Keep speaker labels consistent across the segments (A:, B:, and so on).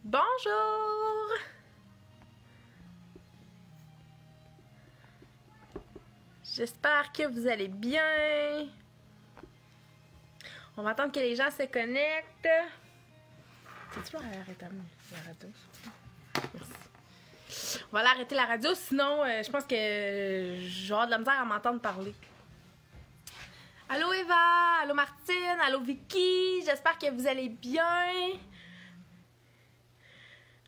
A: Bonjour! J'espère que vous allez bien. On va attendre que les gens se connectent. C'est-tu arrêter la radio? Merci. On va arrêter la radio, sinon je pense que je vais avoir de la misère à m'entendre parler. Allô Eva, allô Martine, allô Vicky, j'espère que vous allez bien.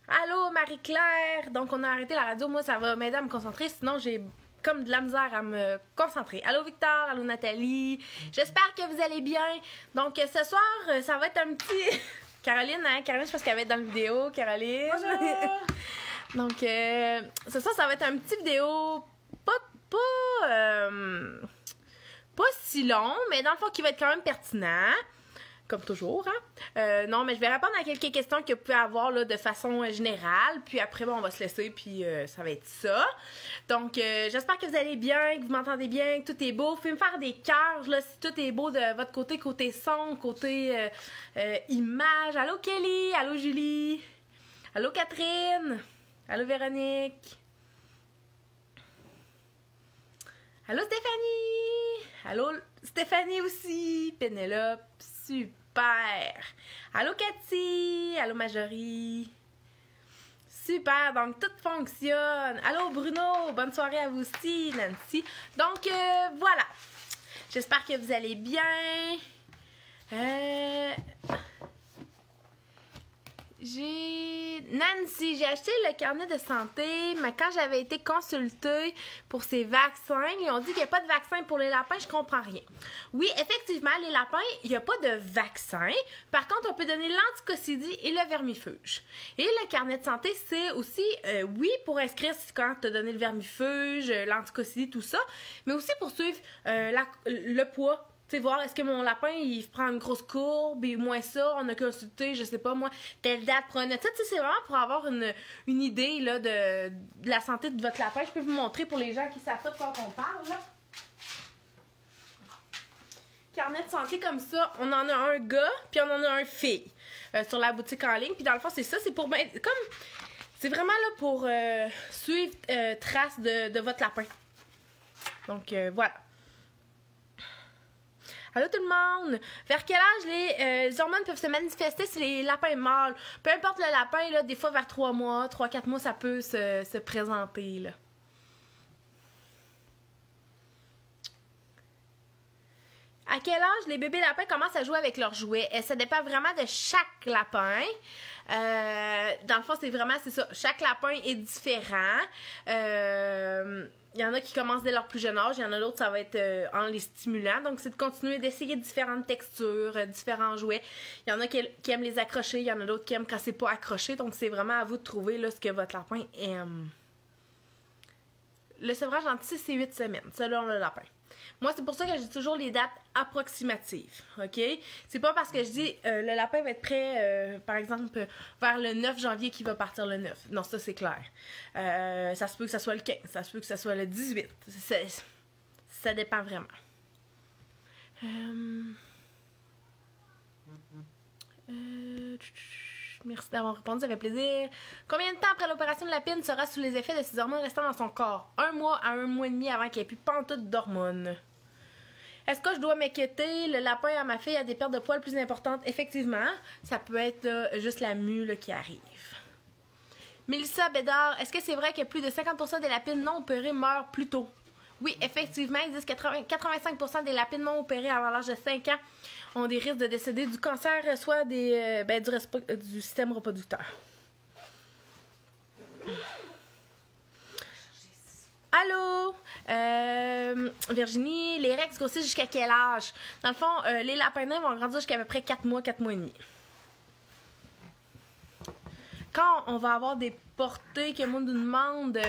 A: Allô Marie-Claire, donc on a arrêté la radio, moi ça va m'aider à me concentrer, sinon j'ai comme de la misère à me concentrer. Allô Victor, allô Nathalie, j'espère que vous allez bien. Donc ce soir, ça va être un petit... Caroline, hein, Caroline, je pense qu'elle va être dans la vidéo, Caroline.
B: Bonjour!
A: Donc ce soir, ça va être un petit vidéo pas si long, mais dans le fond qui va être quand même pertinent. Comme toujours, hein? Non, mais je vais répondre à quelques questions que vous pouvez avoir là, de façon générale. Puis après, bon, on va se laisser, puis ça va être ça. Donc, j'espère que vous allez bien, que vous m'entendez bien, que tout est beau. Vous pouvez me faire des cœurs, là, si tout est beau de votre côté, côté son, côté image. Allô Kelly, allô Julie, allô Catherine, allô Véronique, allô Stéphanie, allô Stéphanie aussi, Pénélope. Super! Allô Cathy! Allô Majorie! Super! Donc tout fonctionne! Allô Bruno! Bonne soirée à vous aussi, Nancy! Donc voilà! J'espère que vous allez bien! Nancy, j'ai acheté le carnet de santé, mais quand j'avais été consultée pour ces vaccins, ils ont dit qu'il n'y a pas de vaccin pour les lapins, je comprends rien. Oui, effectivement, les lapins, il n'y a pas de vaccin. Par contre, on peut donner l'anticocidie et le vermifuge. Et le carnet de santé, c'est aussi, oui, pour inscrire quand tu as donné le vermifuge, l'anticocidie, tout ça, mais aussi pour suivre le poids. Tu sais, voir est-ce que mon lapin, il prend une grosse courbe et moins ça, on a consulté, je sais pas moi, telle date, prenez ça. Tu sais, c'est vraiment pour avoir une idée là, de la santé de votre lapin. Je peux vous montrer pour les gens qui savent pas de quoi on parle. Là. Carnet de santé comme ça, on en a un gars, puis on en a un fille sur la boutique en ligne. Puis dans le fond, c'est ça, c'est pour c'est vraiment là pour suivre trace de votre lapin. Donc voilà. Allô tout le monde! Vers quel âge les hormones peuvent se manifester si les lapins mâles? Peu importe le lapin, là, des fois vers 3 mois, 3-4 mois, ça peut se présenter. Là. À quel âge les bébés lapins commencent à jouer avec leurs jouets? Et ça dépend vraiment de chaque lapin. Dans le fond, c'est ça. Chaque lapin est différent. Il y en a qui commencent dès leur plus jeune âge, il y en a d'autres, ça va être en les stimulant. Donc, c'est de continuer d'essayer différentes textures, différents jouets. Il y en a qui aiment les accrocher, il y en a d'autres qui aiment quand c'est pas accroché. Donc, c'est vraiment à vous de trouver là, ce que votre lapin aime. Le sevrage entre 6 et 8 semaines, selon le lapin. Moi, c'est pour ça que je dis toujours les dates approximatives, OK? C'est pas parce que je dis le lapin va être prêt, par exemple, vers le 9 janvier qu'il va partir le 9. Non, ça, c'est clair. Ça se peut que ça soit le 15, ça se peut que ça soit le 18. Ça dépend vraiment. Merci d'avoir répondu, ça fait plaisir. Combien de temps après l'opération de la pine sera sous les effets de ces hormones restant dans son corps? 1 mois à 1 mois et demi avant qu'il n'y ait plus pantoute d'hormones. Est-ce que je dois m'inquiéter? Le lapin à ma fille a des pertes de poils plus importantes. Effectivement, ça peut être juste la mue là, qui arrive. Mélissa Bédard, est-ce que c'est vrai que plus de 50% des lapines non opérées meurent plus tôt? Oui, effectivement, ils disent que 85% des lapines non opérées avant l'âge de 5 ans ont des risques de décéder du cancer, soit du système reproducteur. Allô? Virginie, les rex grossissent jusqu'à quel âge? Dans le fond, les lapins nains vont grandir jusqu'à peu près 4 mois et demi. Quand on va avoir des porter, que le monde nous demande.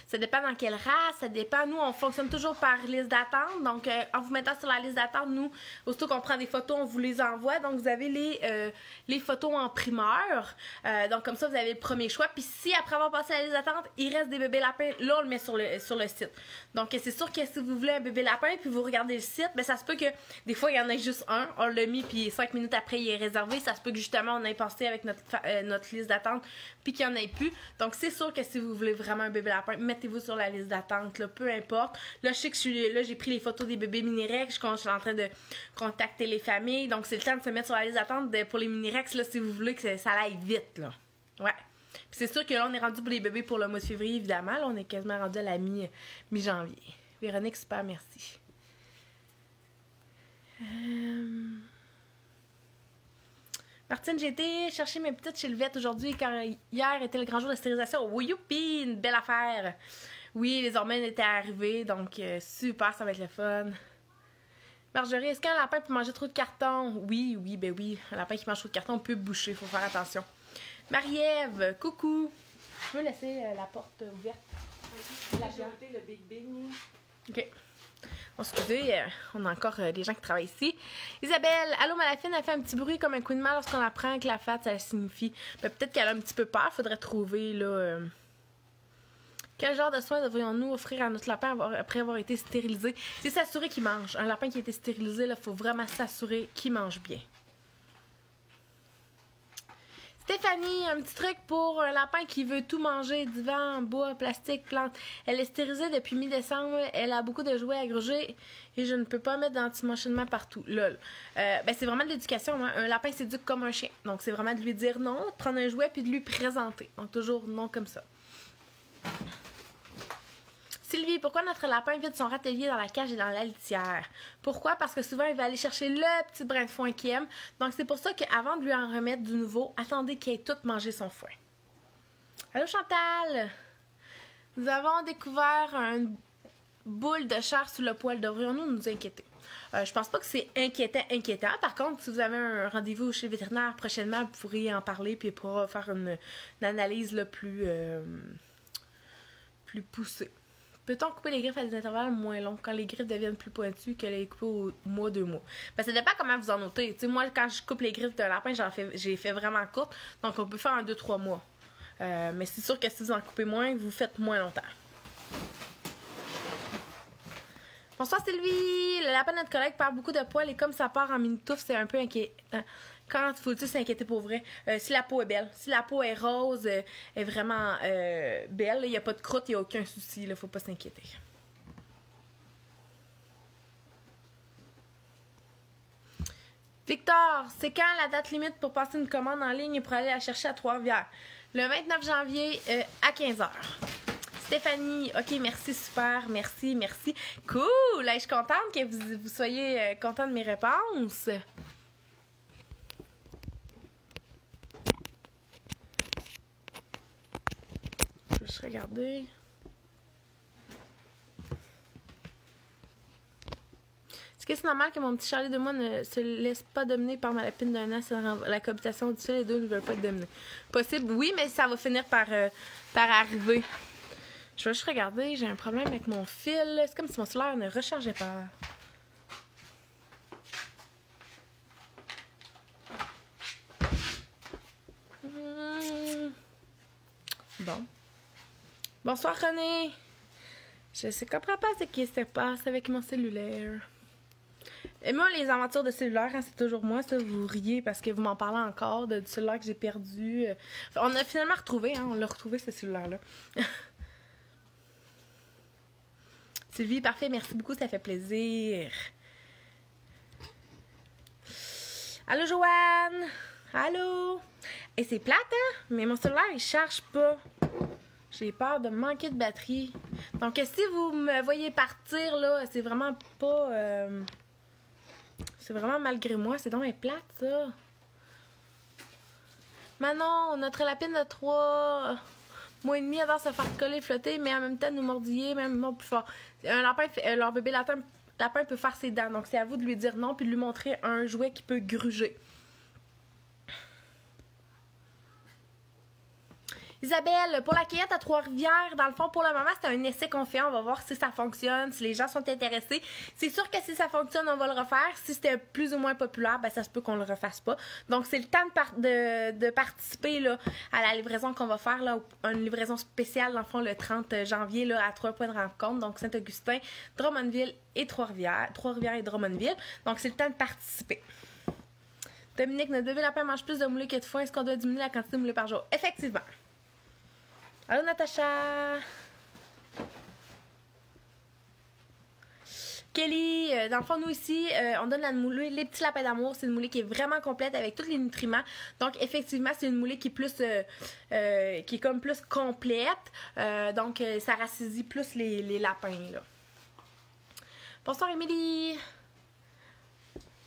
A: Ça dépend dans quelle race, ça dépend. Nous, on fonctionne toujours par liste d'attente. Donc, en vous mettant sur la liste d'attente, nous, aussitôt qu'on prend des photos, on vous les envoie. Donc, vous avez les photos en primeur. Donc, comme ça, vous avez le premier choix. Puis, si après avoir passé la liste d'attente, il reste des bébés lapins, là, on le met sur le site. Donc, c'est sûr que si vous voulez un bébé lapin, puis vous regardez le site, ben ça se peut que des fois, il y en ait juste un. On l'a mis, puis 5 minutes après, il est réservé. Ça se peut que justement, on ait passé avec notre liste d'attente, puis qu'il n'y en ait plus. Donc, c'est sûr que si vous voulez vraiment un bébé lapin, mettez-vous sur la liste d'attente, là, peu importe. Là, je sais que là, j'ai pris les photos des bébés mini-rex, je suis en train de contacter les familles. Donc, c'est le temps de se mettre sur la liste d'attente pour les mini-rex, là, si vous voulez que ça aille vite, là. Ouais. Puis c'est sûr que là, on est rendu pour les bébés pour le mois de février, évidemment. Là, on est quasiment rendu à la mi-janvier. Véronique, super, merci. Martine, j'ai été chercher mes petites chez le vet aujourd'hui car hier était le grand jour de stérilisation. Oui, youpi, une belle affaire. Oui, les hormones étaient arrivées, donc super, ça va être le fun. Marjorie, est-ce qu'un lapin peut manger trop de carton? Oui, ben oui. Un lapin qui mange trop de carton peut boucher, il faut faire attention. Marie-Ève, coucou. Je veux laisser la porte ouverte.
B: J'ai le Big Bing.
A: OK. Bon, excusez, on a encore des gens qui travaillent ici. Isabelle, allô, Malafine, elle fait un petit bruit comme un coup de main lorsqu'on apprend que la fat, ça signifie. Ben, peut-être qu'elle a un petit peu peur. Faudrait trouver, là... Quel genre de soins devrions-nous offrir à notre lapin après avoir été stérilisé? C'est s'assurer qu'il mange. Un lapin qui a été stérilisé, il faut vraiment s'assurer qu'il mange bien. Stéphanie, un petit truc pour un lapin qui veut tout manger, divan, bois, plastique, plante. Elle est stérilisée depuis mi-décembre. Elle a beaucoup de jouets à gruger et je ne peux pas mettre d'anti-motionnement partout. Lol. Ben c'est vraiment de l'éducation. Hein? Un lapin s'éduque comme un chien. Donc, c'est vraiment de lui dire non, de prendre un jouet puis de lui présenter. Donc, toujours non comme ça. Sylvie, pourquoi notre lapin vide son râtelier dans la cage et dans la litière? Pourquoi? Parce que souvent, il va aller chercher le petit brin de foin qu'il aime. Donc, c'est pour ça qu'avant de lui en remettre du nouveau, attendez qu'il ait tout mangé son foin. Allô, Chantal? Nous avons découvert une boule de chair sous le poil. Devrions-nous nous inquiéter? Je pense pas que c'est inquiétant. Par contre, si vous avez un rendez-vous chez le vétérinaire prochainement, vous pourrez en parler puis il pourra faire une analyse là, plus poussée. Peut-on couper les griffes à des intervalles moins longs quand les griffes deviennent plus pointues que les couper au mois, 2 mois? Ben, ça dépend comment vous en notez. T'sais, moi, quand je coupe les griffes d'un lapin, j'ai fait vraiment courte. Donc, on peut faire en 2-3 mois. Mais c'est sûr que si vous en coupez moins, vous faites moins longtemps. Bonsoir Sylvie! Le lapin de notre collègue perd beaucoup de poils et comme ça part en mini-touffe, c'est un peu inquiétant. Quand faut-il s'inquiéter pour vrai? Si la peau est belle, si la peau est rose, est vraiment belle, il n'y a pas de croûte, il n'y a aucun souci, il ne faut pas s'inquiéter. Victor, c'est quand la date limite pour passer une commande en ligne et pour aller la chercher à Trois-Rivières? Le 29 janvier à 15h. Stéphanie, ok, merci, super, merci. Cool! Là, je suis contente que vous soyez content de mes réponses. Je vais juste regarder. Est-ce que c'est normal que mon petit Charlie de moi ne se laisse pas dominer par ma lapine d'un an? C'est la cohabitation du ciel, les deux ne veulent pas être dominés. Possible, oui, mais ça va finir par arriver. Je vais juste regarder, j'ai un problème avec mon fil. C'est comme si mon cellulaire ne rechargeait pas. Bon. Bonsoir René. Je ne comprends pas ce qui se passe avec mon cellulaire. Et moi, les aventures de cellulaire, hein, c'est toujours moi, ça, vous riez parce que vous m'en parlez encore du cellulaire que j'ai perdu. Enfin, on a finalement retrouvé, hein, on l'a retrouvé ce cellulaire-là. Sylvie, parfait, merci beaucoup, ça fait plaisir. Allô, Joanne? Allô? Et c'est plate, hein? Mais mon cellulaire, il charge pas. J'ai peur de manquer de batterie. Donc, si vous me voyez partir, là, c'est vraiment pas... c'est vraiment malgré moi. C'est donc plate, ça. Manon, notre lapine de 3 mois et demi adore se faire coller, flotter, mais en même temps nous mordiller, même non plus fort. Un lapin, leur bébé lapin peut faire ses dents. Donc, c'est à vous de lui dire non puis de lui montrer un jouet qui peut gruger. Isabelle, pour la cueillette à Trois-Rivières, dans le fond, pour le moment, c'est un essai qu'on fait. On va voir si ça fonctionne, si les gens sont intéressés. C'est sûr que si ça fonctionne, on va le refaire. Si c'était plus ou moins populaire, ben ça se peut qu'on le refasse pas. Donc, c'est le temps de participer là, à la livraison qu'on va faire, là, une livraison spéciale, dans le fond, le 30 janvier, là, à 3 points de rencontre. Donc, Saint-Augustin, Drummondville et Trois-Rivières. Trois-Rivières et Drummondville. Donc, c'est le temps de participer. Dominique, notre bébé lapin mange plus de moulées que de foin. Est-ce qu'on doit diminuer la quantité de moulées par jour? Effectivement. Allô, Natacha! Kelly, dans le fond, nous ici, on donne la moulée, les petits lapins d'amour. C'est une moulée qui est vraiment complète avec tous les nutriments. Donc, effectivement, c'est une moulée qui est plus, qui est comme plus complète. Donc, ça rassasie plus les lapins, là. Bonsoir, Émilie!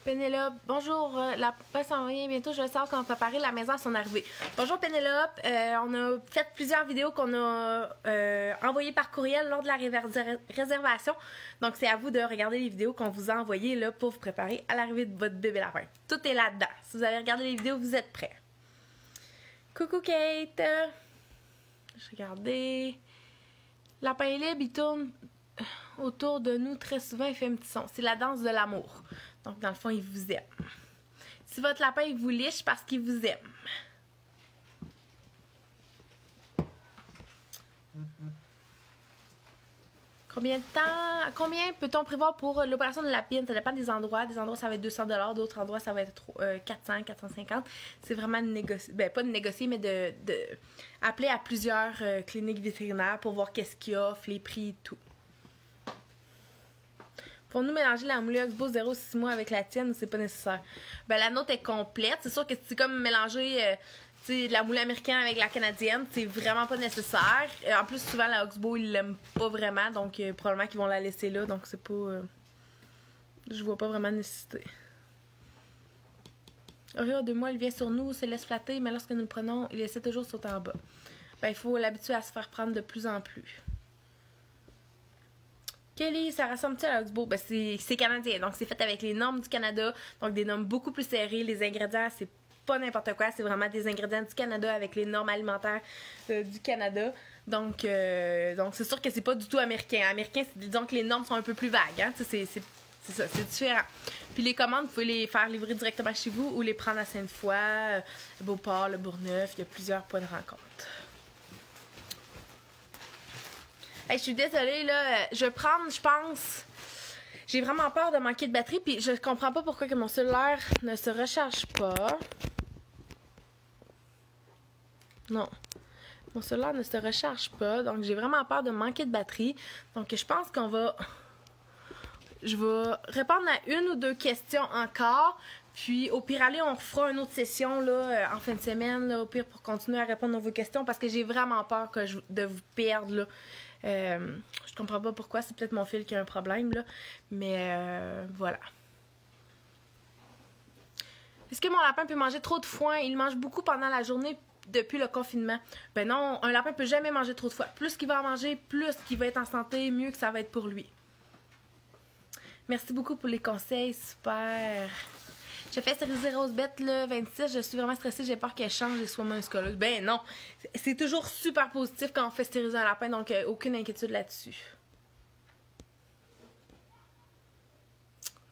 A: Pénélope, bonjour, la paix s'en vient bientôt, je vais savoir comment préparer la maison à son arrivée. Bonjour Pénélope, on a fait plusieurs vidéos qu'on a envoyées par courriel lors de la réservation. Donc c'est à vous de regarder les vidéos qu'on vous a envoyées là, pour vous préparer à l'arrivée de votre bébé lapin. Tout est là-dedans. Si vous avez regardé les vidéos, vous êtes prêts. Coucou Kate. Je regardais. Lapin libre, il tourne autour de nous très souvent, il fait un petit son. C'est la danse de l'amour. Donc, dans le fond, il vous aime. Si votre lapin, il vous liche parce qu'il vous aime. Combien peut-on prévoir pour l'opération de la lapine? Ça dépend des endroits. Des endroits, ça va être 200 $. D'autres endroits, ça va être 400, 450. C'est vraiment de négocier. Ben, pas de négocier, mais de appeler à plusieurs cliniques vétérinaires pour voir qu'est-ce qu'ils offrent, les prix et tout. Pour nous mélanger la moulée Oxbow 0-6 mois avec la tienne ou c'est pas nécessaire? Ben, la nôtre est complète. C'est sûr que c'est comme mélanger de la moulée américaine avec la canadienne. C'est vraiment pas nécessaire. En plus, souvent, la Oxbow, ils l'aiment pas vraiment. Donc, probablement qu'ils vont la laisser là. Donc, c'est pas... je vois pas vraiment de nécessité. Oreo, 2 mois, il vient sur nous, se laisse flatter. Mais lorsque nous le prenons, il essaie toujours de sauter en bas. Ben, il faut l'habituer à se faire prendre de plus en plus. Kelly, ça ressemble-t-il à l'Oxbow? Ben, c'est canadien, donc c'est fait avec les normes du Canada, donc des normes beaucoup plus serrées. Les ingrédients, c'est pas n'importe quoi, c'est vraiment des ingrédients du Canada avec les normes alimentaires du Canada. Donc c'est sûr que c'est pas du tout américain. Américain, disons que les normes sont un peu plus vagues, hein? C'est ça, c'est différent. Puis les commandes, vous pouvez les faire livrer directement chez vous ou les prendre à Sainte-Foy, Beauport, le Bourgneuf, il y a plusieurs points de rencontre. Hey, je suis désolée, là. Je vais prendre, je pense... J'ai vraiment peur de manquer de batterie, puis je comprends pas pourquoi que mon cellulaire ne se recharge pas. Non. Mon cellulaire ne se recharge pas, donc j'ai vraiment peur de manquer de batterie. Donc, je pense qu'on va... Je vais répondre à 1 ou 2 questions encore. Puis, au pire, allez, on refera une autre session là, en fin de semaine, là, au pire, pour continuer à répondre à vos questions, parce que j'ai vraiment peur de vous perdre, là. Je comprends pas pourquoi, c'est peut-être mon fil qui a un problème, là. Mais, voilà. Est-ce que mon lapin peut manger trop de foin? Il mange beaucoup pendant la journée depuis le confinement. Ben non, un lapin peut jamais manger trop de foin. Plus qu'il va en manger, plus qu'il va être en santé, mieux que ça va être pour lui. Merci beaucoup pour les conseils, super. Je fais stériliser Rosebeth le 26, je suis vraiment stressée, j'ai peur qu'elle change et soit musculeuse. Ben non, c'est toujours super positif quand on fait stériliser un lapin, donc aucune inquiétude là-dessus.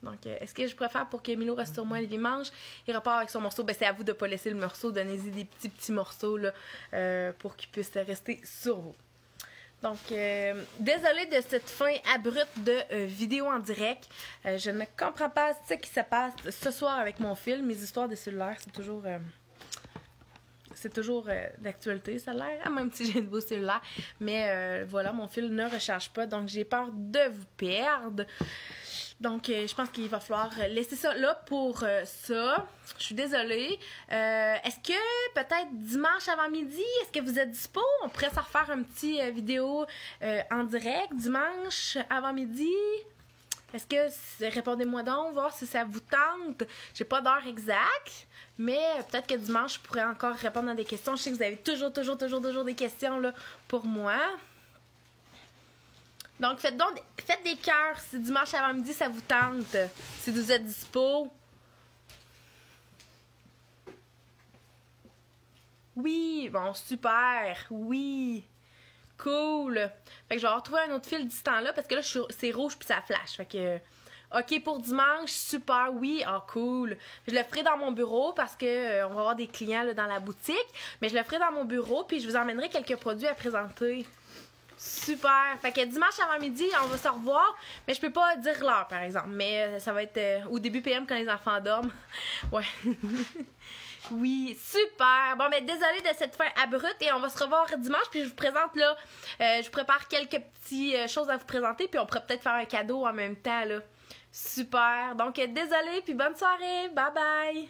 A: Donc, est-ce que je préfère pour que Milo reste sur moi et lui mange? Il repart avec son morceau. Ben, c'est à vous de ne pas laisser le morceau. Donnez-y des petits morceaux là, pour qu'il puisse rester sur vous. Donc, désolée de cette fin abrupte de vidéo en direct. Je ne comprends pas ce qui se passe ce soir avec mon fil. Mes histoires de cellulaire, c'est toujours d'actualité, ça a l'air, même si j'ai un nouveau cellulaire. Mais voilà, mon fil ne recharge pas, donc j'ai peur de vous perdre. Donc, je pense qu'il va falloir laisser ça là pour ça. Je suis désolée. Est-ce que peut-être dimanche avant midi, est-ce que vous êtes dispo? On pourrait s'en refaire un petit vidéo en direct dimanche avant midi. Est-ce que, répondez-moi donc, voir si ça vous tente. J'ai pas d'heure exacte, mais peut-être que dimanche, je pourrais encore répondre à des questions. Je sais que vous avez toujours des questions là, pour moi. Donc, faites des cœurs si dimanche avant midi, ça vous tente. Si vous êtes dispo. Oui, bon, super. Oui. Cool. Fait que je vais retrouver un autre fil d'ici temps-là parce que là, c'est rouge puis ça flash. Fait que, OK pour dimanche, super, oui. Ah, cool. Je le ferai dans mon bureau parce que on va avoir des clients là, dans la boutique. Mais je le ferai dans mon bureau puis je vous emmènerai quelques produits à présenter. Super. Fait que dimanche avant midi, on va se revoir. Mais je peux pas dire l'heure, par exemple. Mais ça va être au début PM quand les enfants dorment. Ouais. Oui, super. Bon, mais désolée de cette fin abrupte et on va se revoir dimanche. Puis je vous présente là, je vous prépare quelques petites choses à vous présenter. Puis on pourrait peut-être faire un cadeau en même temps là. Super. Donc, désolée, puis bonne soirée. Bye bye.